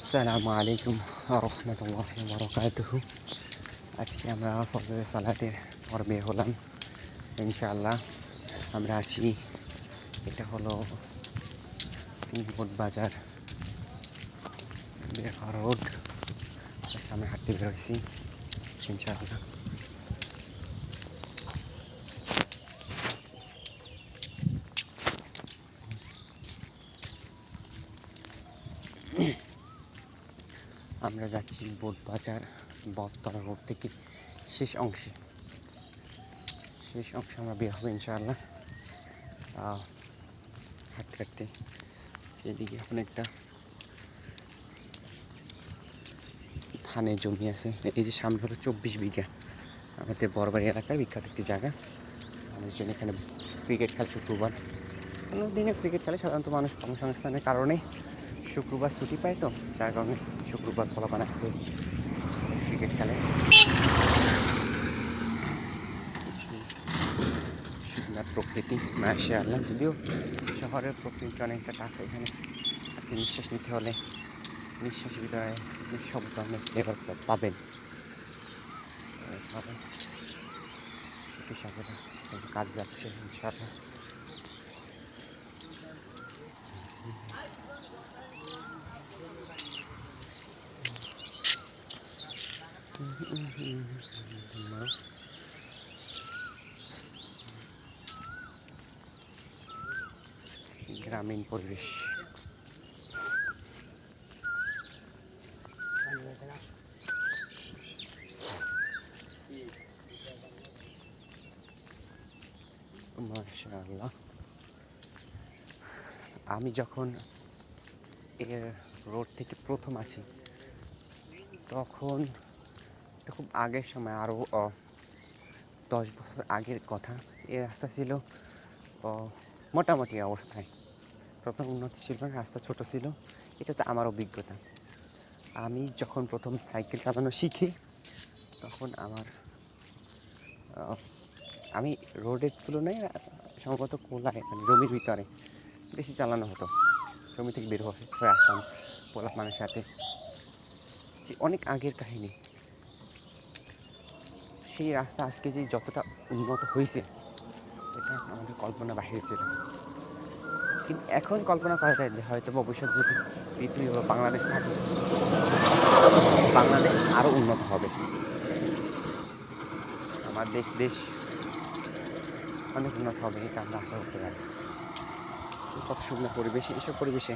আসসালামু আলাইকুম রহমতুল্লাহি ওয়া বারাকাতুহু। আজকে আমরা ফজরের সালাতের পর বের হলাম ইনশাআল্লাহ। আমরা আছি, এটা হলো বোট বাজার বের হওয়া রোড। সামনে হাঁটতে বের হয়েছি ইনশাআল্লাহ। আমরা যাচ্ছি বোট বাজার বটতলা রোড থেকে শেষ অংশে আমরা বের হবো ইনশাআল্লাহ। হাঁটতে হাঁটতে সেদিকে অনেকটা ধানের জমি আছে। এই যে সামনে হলো 24 বিঘা, আমাদের বড়বাড়ি এলাকার বিখ্যাত একটি জায়গা। মানুষজন এখানে ক্রিকেট খেলে শুক্রবার। অন্য দিনে ক্রিকেট খেলে সাধারণত মানুষ কর্মসংস্থানের কারণে শুক্রবার ছুটি পায়, তো যার কারণে শুক্রবার ফলাফল আছে ক্রিকেট খেলে। সুন্দর প্রকৃতি মাশাআল্লাহ। যদিও শহরের প্রকৃতি অনেকটা টাফ, এখানে আপনি নিঃশ্বাস নিতে হলে নিঃশ্বাসের ভিতরে শব্দ অনেক ফ্লেভার পাবেন। কৃষকেরা কাজ যাচ্ছে ইনশাআল্লাহ। গ্রামীণ পরিবেশ। মাশাআল্লাহ। আমি যখন এর রোড থেকে প্রথম আসি তখন খুব আগের সময়, আরও 10 বছর আগের কথা, এই রাস্তা ছিল মোটামুটি অবস্থায়। প্রথম উন্নতি ছিল না, রাস্তা ছোট ছিল। এটা তো আমার অভিজ্ঞতা। আমি যখন প্রথম সাইকেল চালানো শিখি তখন আমি রোডের তুলনায় সম্ভবত কোলায়, মানে জমির ভিতরে বেশি চালানো হতো। জমি থেকে বের হয়ে আসতাম পোলাপানের সাথে। অনেক আগের কাহিনী। সেই রাস্তা আজকে যে যতটা উন্নত হয়েছে এটা আমাদের কল্পনা বাহিরে ছিল। কিন্তু এখন কল্পনা করা যায় যে হয়তো ভবিষ্যৎ যদি পৃথিবী বা বাংলাদেশ থাকে, বাংলাদেশ আরও উন্নত হবে। আমার দেশ অনেক উন্নত হবে, এটা আমরা আশা করতে পারি। কত সুন্দর পরিবেশ, এসব পরিবেশে